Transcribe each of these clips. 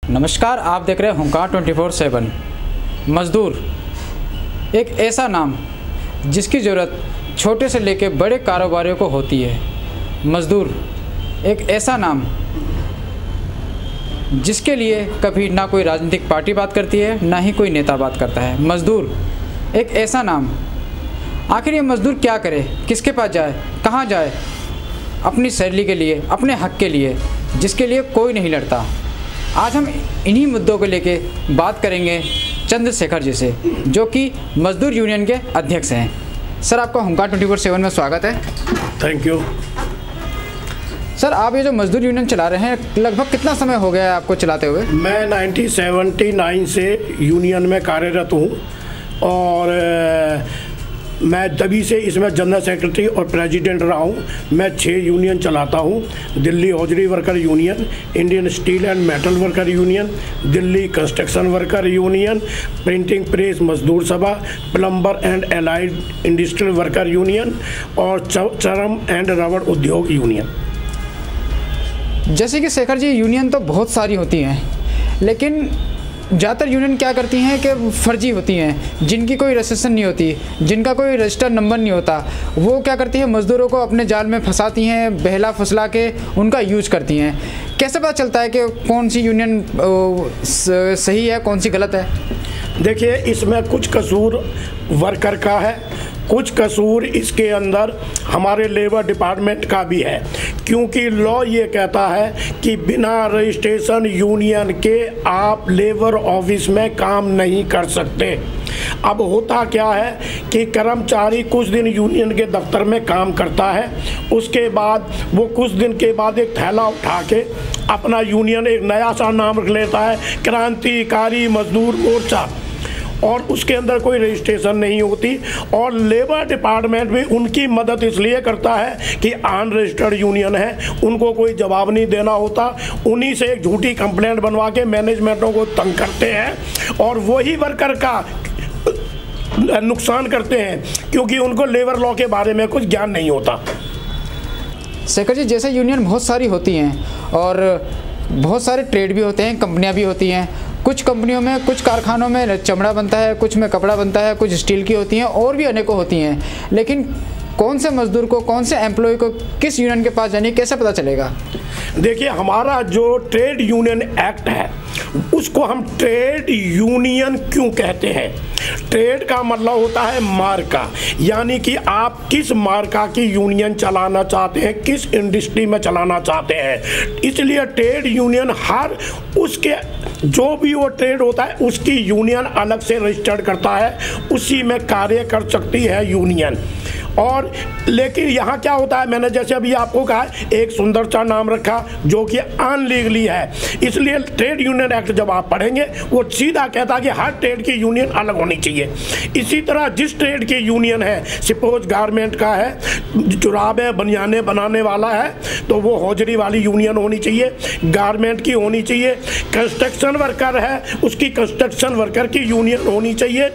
नमस्कार, आप देख रहे हैं हुंकार 24/7। मज़दूर एक ऐसा नाम जिसकी ज़रूरत छोटे से लेकर बड़े कारोबारियों को होती है। मज़दूर एक ऐसा नाम जिसके लिए कभी ना कोई राजनीतिक पार्टी बात करती है, ना ही कोई नेता बात करता है। मज़दूर एक ऐसा नाम, आखिर ये मज़दूर क्या करे, किसके पास जाए, कहाँ जाए अपनी सैलरी के लिए, अपने हक के लिए, जिसके लिए कोई नहीं लड़ता। आज हम इन्हीं मुद्दों को लेके बात करेंगे चंद्रशेखर जी से, जो कि मज़दूर यूनियन के अध्यक्ष हैं। सर, आपका हुंकार 24/7 में स्वागत है। Thank you. सर, आप ये जो मज़दूर यूनियन चला रहे हैं, लगभग कितना समय हो गया है आपको चलाते हुए? मैं 1979 से यूनियन में कार्यरत हूँ और मैं तभी से इसमें जनरल सेक्रेटरी और प्रेसिडेंट रहा हूँ। मैं 6 यूनियन चलाता हूँ। Delhi hosiery worker union, Indian steel and metal worker union, Delhi construction worker union, printing press मजदूर सभा, plumber and allied industrial worker union और चरम एंड रबड़ उद्योग यूनियन। जैसे कि शेखर जी, यूनियन तो बहुत सारी होती हैं, लेकिन ज़्यादातर यूनियन क्या करती हैं कि फर्जी होती हैं, जिनकी कोई रजिस्ट्रेशन नहीं होती, जिनका कोई रजिस्टर्ड नंबर नहीं होता। वो क्या करती हैं, मज़दूरों को अपने जाल में फंसाती हैं, बहला फुसला के उनका यूज करती हैं। कैसे पता चलता है कि कौन सी यूनियन सही है, कौन सी गलत है? देखिए, इसमें कुछ कसूर वर्कर का है, कुछ कसूर इसके अंदर हमारे लेबर डिपार्टमेंट का भी है, क्योंकि लॉ ये कहता है कि बिना रजिस्ट्रेशन यूनियन के आप लेबर ऑफिस में काम नहीं कर सकते। अब होता क्या है कि कर्मचारी कुछ दिन यूनियन के दफ्तर में काम करता है, उसके बाद वो कुछ दिन के बाद एक थैला उठा के अपना यूनियन एक नया सा नाम रख लेता है, क्रांतिकारी मजदूर मोर्चा, और उसके अंदर कोई रजिस्ट्रेशन नहीं होती। और लेबर डिपार्टमेंट भी उनकी मदद इसलिए करता है कि अनरजिस्टर्ड यूनियन है, उनको कोई जवाब नहीं देना होता। उन्हीं से एक झूठी कंप्लेंट बनवा के मैनेजमेंटों को तंग करते हैं और वही वर्कर का नुकसान करते हैं, क्योंकि उनको लेबर लॉ के बारे में कुछ ज्ञान नहीं होता। शेखर जी, जैसे यूनियन बहुत सारी होती हैं और बहुत सारे ट्रेड भी होते हैं, कंपनियां भी होती हैं। कुछ कंपनियों में, कुछ कारखानों में चमड़ा बनता है, कुछ में कपड़ा बनता है, कुछ स्टील की होती हैं और भी अनेकों होती हैं। लेकिन कौन से मजदूर को, कौन से एम्प्लॉय को किस यूनियन के पास जाने कैसे पता चलेगा? देखिए, हमारा जो ट्रेड यूनियन एक्ट है उसको हम ट्रेड यूनियन क्यों कहते हैं? ट्रेड का मतलब होता है मार्का, यानी कि आप किस मार्का की यूनियन चलाना चाहते हैं, किस इंडस्ट्री में चलाना चाहते हैं। इसलिए ट्रेड यूनियन हर उसके जो भी वो ट्रेड होता है उसकी यूनियन अलग से रजिस्टर्ड करता है, उसी में कार्य कर सकती है यूनियन। और लेकिन यहाँ क्या होता है, मैंने जैसे अभी आपको कहा, एक सुंदर सा नाम रखा जो कि अनलीगली है। इसलिए ट्रेड यूनियन एक्ट जब आप पढ़ेंगे वो सीधा कहता है कि हर ट्रेड की यूनियन अलग होनी चाहिए। इसी तरह जिस ट्रेड की यूनियन है, सपोज गारमेंट का है, जुराबें बनियाने बनाने वाला है, तो वो हौजरी वाली यूनियन होनी चाहिए, गारमेंट की होनी चाहिए। कंस्ट्रक्शन वर्कर है, उसकी कंस्ट्रक्शन वर्कर की यूनियन होनी चाहिए।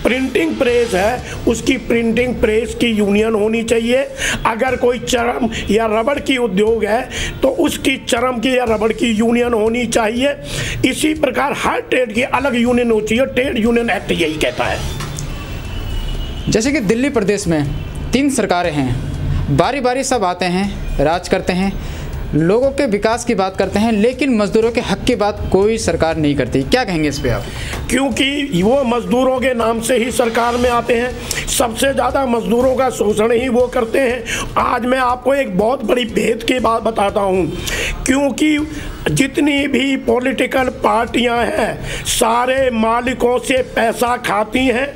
प्रिंटिंग प्रेस है, उसकी प्रिंटिंग प्रेस की यूनियन होनी चाहिए। अगर कोई चरम या रबड़ की उद्योग है तो उसकी चरम की या रबड़ की यूनियन होनी चाहिए। इसी प्रकार हर ट्रेड की अलग यूनियन होनी चाहिए। ट्रेड यूनियन एक्ट यही कहता है। जैसे कि दिल्ली प्रदेश में 3 सरकारें हैं, बारी बारी सब आते हैं, राज करते हैं, लोगों के विकास की बात करते हैं, लेकिन मजदूरों के हक की बात कोई सरकार नहीं करती। क्या कहेंगे इस पे आप? क्योंकि वो मजदूरों के नाम से ही सरकार में आते हैं, सबसे ज़्यादा मजदूरों का शोषण ही वो करते हैं। आज मैं आपको एक बहुत बड़ी भेद की बात बताता हूँ, क्योंकि जितनी भी पॉलिटिकल पार्टियां हैं सारे मालिकों से पैसा खाती हैं,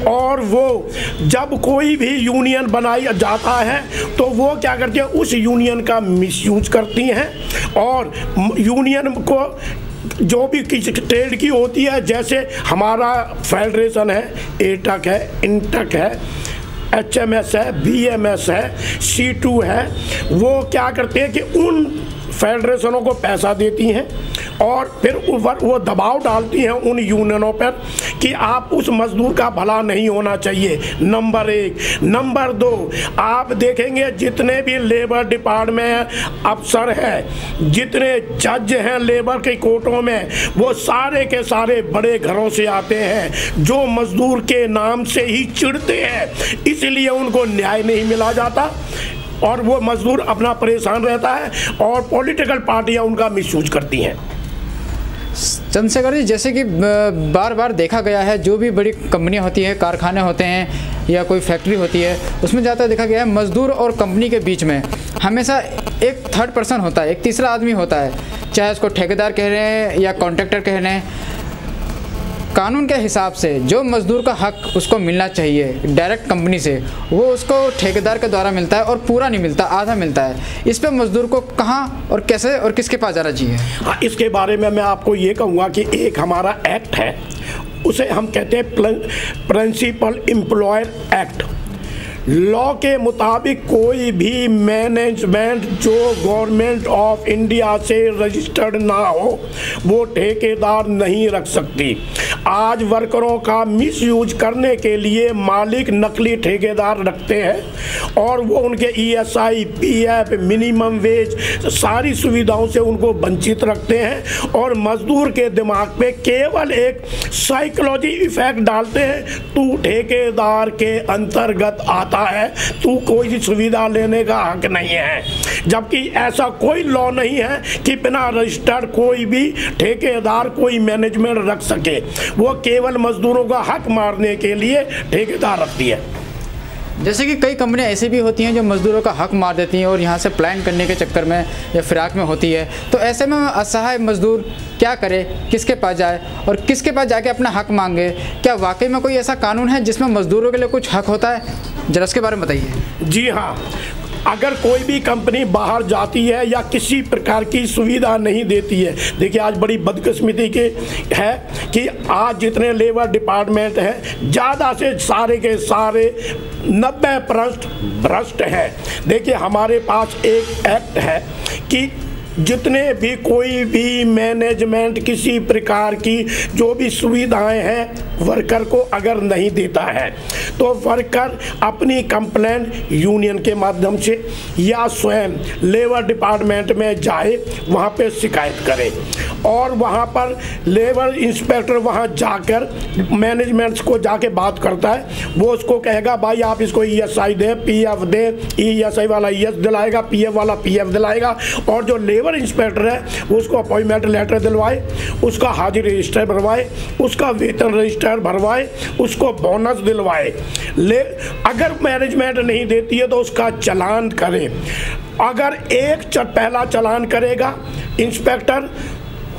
और वो जब कोई भी यूनियन बनाई जाता है तो वो क्या करती है, उस यूनियन का मिसयूज करती हैं और यूनियन को जो भी किसी ट्रेड की होती है, जैसे हमारा फेडरेशन है, एटक है, इंटक है, HMS है, BMS है, C2 है, वो क्या करते हैं कि उन फेडरेशनों को पैसा देती हैं और फिर वो दबाव डालती हैं उन यूनियनों पर कि आप उस मजदूर का भला नहीं होना चाहिए, नंबर 1। नंबर 2, आप देखेंगे जितने भी लेबर डिपार्टमेंट अफसर हैं, जितने जज हैं लेबर के कोर्टों में, वो सारे के सारे बड़े घरों से आते हैं जो मजदूर के नाम से ही चिढ़ते हैं, इसलिए उनको न्याय नहीं मिला जाता और वो मजदूर अपना परेशान रहता है और पॉलिटिकल पार्टियां उनका मिसयूज करती हैं। चंद्रशेखर जी, जैसे कि बार बार देखा गया है, जो भी बड़ी कंपनियां होती हैं, कारखाने होते हैं या कोई फैक्ट्री होती है, उसमें ज़्यादातर देखा गया है मजदूर और कंपनी के बीच में हमेशा एक थर्ड पर्सन होता है, एक तीसरा आदमी होता है, चाहे उसको ठेकेदार कह रहे हैं या कॉन्ट्रैक्टर कह रहे हैं। कानून के हिसाब से जो मजदूर का हक उसको मिलना चाहिए डायरेक्ट कंपनी से, वो उसको ठेकेदार के द्वारा मिलता है और पूरा नहीं मिलता, आधा मिलता है। इस पे मजदूर को कहाँ और कैसे और किसके पास जाना चाहिए? हाँ, इसके बारे में मैं आपको ये कहूँगा कि एक हमारा एक्ट है, उसे हम कहते हैं प्रिंसिपल एम्प्लॉयर एक्ट। लॉ के मुताबिक कोई भी मैनेजमेंट जो गवर्नमेंट ऑफ इंडिया से रजिस्टर्ड ना हो वो ठेकेदार नहीं रख सकती। आज वर्करों का मिसयूज करने के लिए मालिक नकली ठेकेदार रखते हैं और वो उनके ESI, PF, मिनिमम वेज सारी सुविधाओं से उनको वंचित रखते हैं और मजदूर के दिमाग पे केवल एक साइकोलॉजी इफेक्ट डालते हैं, तू ठेकेदार के अंतर्गत है, तू कोई सुविधा लेने का हक नहीं है। जबकि ऐसा कोई लॉ नहीं है कि बिना रजिस्टर्ड कोई भी ठेकेदार कोई मैनेजमेंट रख सके। वो केवल मजदूरों का हक मारने के लिए ठेकेदार रखती है। जैसे कि कई कंपनियां ऐसी भी होती हैं जो मजदूरों का हक मार देती हैं और यहाँ से प्लान करने के चक्कर में या फिराक में होती है, तो ऐसे में असहाय मजदूर क्या करे, किसके पास जाए और किसके पास जाके अपना हक मांगे? क्या वाकई में कोई ऐसा कानून है जिसमें मजदूरों के लिए कुछ हक होता है? जरा उसके बारे में बताइए। जी हाँ, अगर कोई भी कंपनी बाहर जाती है या किसी प्रकार की सुविधा नहीं देती है, देखिए आज बड़ी बदकिस्मती के है कि आज जितने लेबर डिपार्टमेंट हैं ज़्यादा से सारे के सारे 90% भ्रष्ट हैं। देखिए हमारे पास एक एक्ट है कि जितने भी कोई भी मैनेजमेंट किसी प्रकार की जो भी सुविधाएं हैं वर्कर को अगर नहीं देता है तो वर्कर अपनी कंप्लेंट यूनियन के माध्यम से या स्वयं लेबर डिपार्टमेंट में जाए, वहाँ पे शिकायत करे और वहाँ पर लेबर इंस्पेक्टर वहाँ जाकर मैनेजमेंट्स को जाके बात करता है। वो उसको कहेगा भाई आप इसको ESI दें, PF दें, ESI वाला ES दिलाएगा, PF वाला PF दिलाएगा और जो लेबर इंस्पेक्टर है वो उसको अपॉइंटमेंट लेटर दिलवाए, उसका हाजिरी रजिस्टर भरवाए, उसका वेतन रजिस्टर भरवाए, उसको बोनस दिलवाए। अगर मैनेजमेंट नहीं देती है तो उसका चालान करे। अगर पहला चालान करेगा इंस्पेक्टर,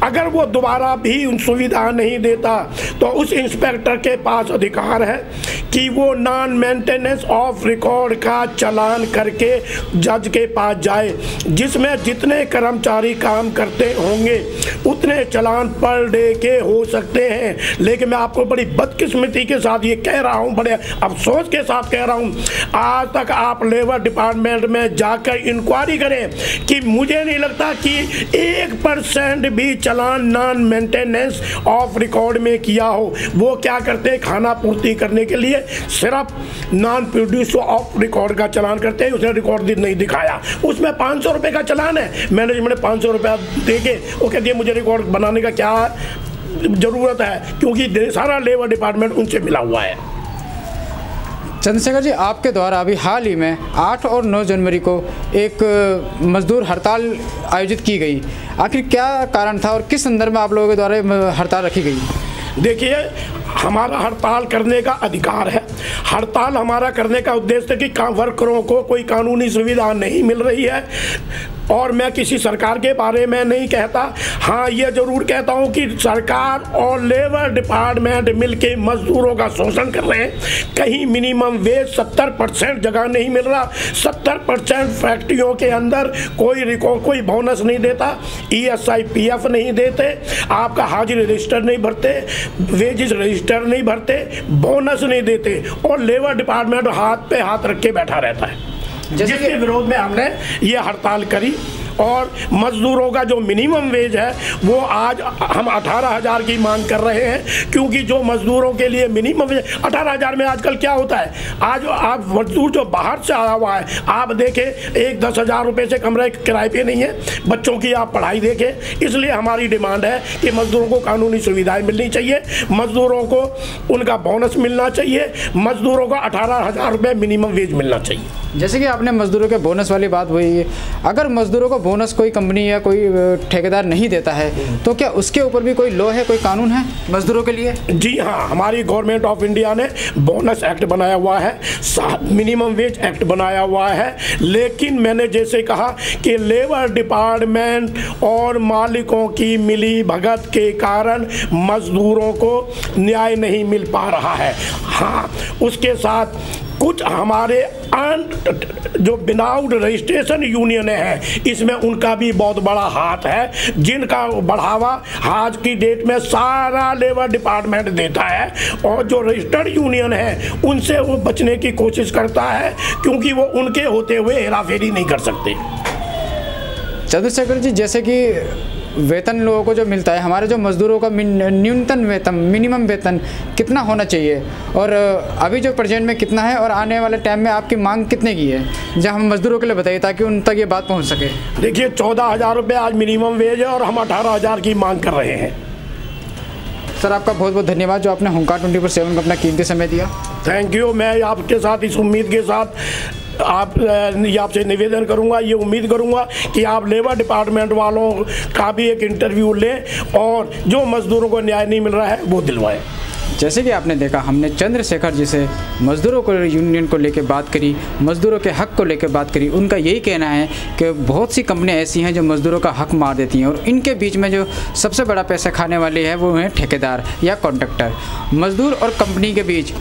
अगर वो दोबारा भी उन सुविधा नहीं देता तो उस इंस्पेक्टर के पास अधिकार है कि वो नॉन मेंटेनेंस ऑफ रिकॉर्ड का चालान करके जज के पास जाए, जिसमें जितने कर्मचारी काम करते होंगे उतने चालान पर डे के हो सकते हैं। लेकिन मैं आपको बड़ी बदकिस्मती के साथ ये कह रहा हूँ, बड़े अफसोस के साथ कह रहा हूँ, आज तक आप लेबर डिपार्टमेंट में जाकर इंक्वायरी करें कि मुझे नहीं लगता कि 1% भी चालान नॉन मेंटेनेंस ऑफ रिकॉर्ड में किया हो। वो क्या करते हैं, खाना पूर्ति करने के लिए सिर्फ नॉन प्रोड्यूस ऑफ रिकॉर्ड का चालान करते हैं। उसने रिकॉर्ड नहीं दिखाया, उसमें 500 रुपये का चालान है, मैनेजमेंट 500 रुपया दे के वो कहती है मुझे रिकॉर्ड बनाने का क्या ज़रूरत है, क्योंकि सारा लेबर डिपार्टमेंट उनसे मिला हुआ है। चंद्रशेखर जी, आपके द्वारा अभी हाल ही में 8 और 9 जनवरी को एक मजदूर हड़ताल आयोजित की गई, आखिर क्या कारण था और किस संदर्भ में आप लोगों के द्वारा हड़ताल रखी गई? देखिए, हमारा हड़ताल करने का अधिकार है। हड़ताल हमारा करने का उद्देश्य है कि वर्करों को कोई कानूनी सुविधा नहीं मिल रही है और मैं किसी सरकार के बारे में नहीं कहता। हाँ, ये जरूर कहता हूँ कि सरकार और लेबर डिपार्टमेंट मिलके मजदूरों का शोषण कर रहे हैं। कहीं मिनिमम वेज 70% जगह नहीं मिल रहा, 70% फैक्ट्रियों के अंदर कोई रिकॉर्ड, कोई बोनस नहीं देता, ESI PF नहीं देते, आपका हाजिरी रजिस्टर नहीं भरते, वेजेस रजिस्टर नहीं भरते, बोनस नहीं देते और लेबर डिपार्टमेंट हाथ पे हाथ रख के बैठा रहता है, जिसके विरोध में हमने ये हड़ताल करी और मजदूरों का जो मिनिमम वेज है वो आज हम 18,000 की मांग कर रहे हैं, क्योंकि जो मजदूरों के लिए मिनिमम वेज 18,000 में आजकल क्या होता है, आज आप मजदूर जो बाहर से आया हुआ है, आप देखें 10,000 रुपये से कमरे किराए पे नहीं है, बच्चों की आप पढ़ाई देखें। इसलिए हमारी डिमांड है कि मजदूरों को कानूनी सुविधाएं मिलनी चाहिए, मजदूरों को उनका बोनस मिलना चाहिए, मजदूरों को 18,000 रुपये मिनिमम वेज मिलना चाहिए। जैसे कि आपने मजदूरों के बोनस वाली बात हुई, अगर मजदूरों को बोनस कोई कंपनी या कोई ठेकेदार नहीं देता है तो क्या उसके ऊपर भी कोई लॉ है, कोई कानून है मजदूरों के लिए? जी हाँ, हमारी गवर्नमेंट ऑफ इंडिया ने बोनस एक्ट बनाया हुआ है, मिनिमम वेज एक्ट बनाया हुआ है, लेकिन मैंने जैसे कहा कि लेबर डिपार्टमेंट और मालिकों की मिली भगत के कारण मजदूरों को न्याय नहीं मिल पा रहा है। हाँ, उसके साथ कुछ हमारे जो विदाउट रजिस्ट्रेशन यूनियन है, इसमें उनका भी बहुत बड़ा हाथ है, जिनका बढ़ावा आज की डेट में सारा लेबर डिपार्टमेंट देता है, और जो रजिस्टर्ड यूनियन है उनसे वो बचने की कोशिश करता है, क्योंकि वो उनके होते हुए हेराफेरी नहीं कर सकते। चंद्रशेखर जी, जैसे कि वेतन लोगों को जो मिलता है, हमारे जो मजदूरों का न्यूनतम वेतन, मिनिमम वेतन कितना होना चाहिए, और अभी जो प्रेजेंट में कितना है, और आने वाले टाइम में आपकी मांग कितने की है, जब हम मजदूरों के लिए बताइए ताकि उन तक ये बात पहुंच सके। देखिए, 14,000 रुपये आज मिनिमम वेज है और हम 18,000 की मांग कर रहे हैं। सर, आपका बहुत बहुत धन्यवाद जो आपने होमगार्ड 24/7 को अपना कीमती समय दिया। Thank you. मैं आपके साथ इस उम्मीद के साथ आपसे निवेदन करूंगा, ये उम्मीद करूंगा कि आप लेबर डिपार्टमेंट वालों का भी एक इंटरव्यू लें और जो मजदूरों को न्याय नहीं मिल रहा है वो दिलवाएं। जैसे कि आपने देखा, हमने चंद्रशेखर जी से मज़दूरों को यूनियन को लेकर बात करी, मज़दूरों के हक़ को लेकर बात करी। उनका यही कहना है कि बहुत सी कंपनियां ऐसी हैं जो मज़दूरों का हक़ मार देती हैं, और इनके बीच में जो सबसे बड़ा पैसा खाने वाले हैं वो हैं ठेकेदार या कॉन्ट्रैक्टर। मज़दूर और कंपनी के बीच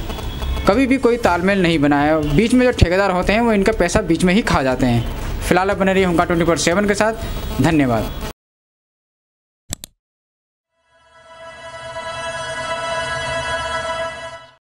कभी भी कोई तालमेल नहीं बनाया, बीच में जो ठेकेदार होते हैं वो इनका पैसा बीच में ही खा जाते हैं। फिलहाल बने रहिए होमगार्ड 24/7 के साथ। धन्यवाद।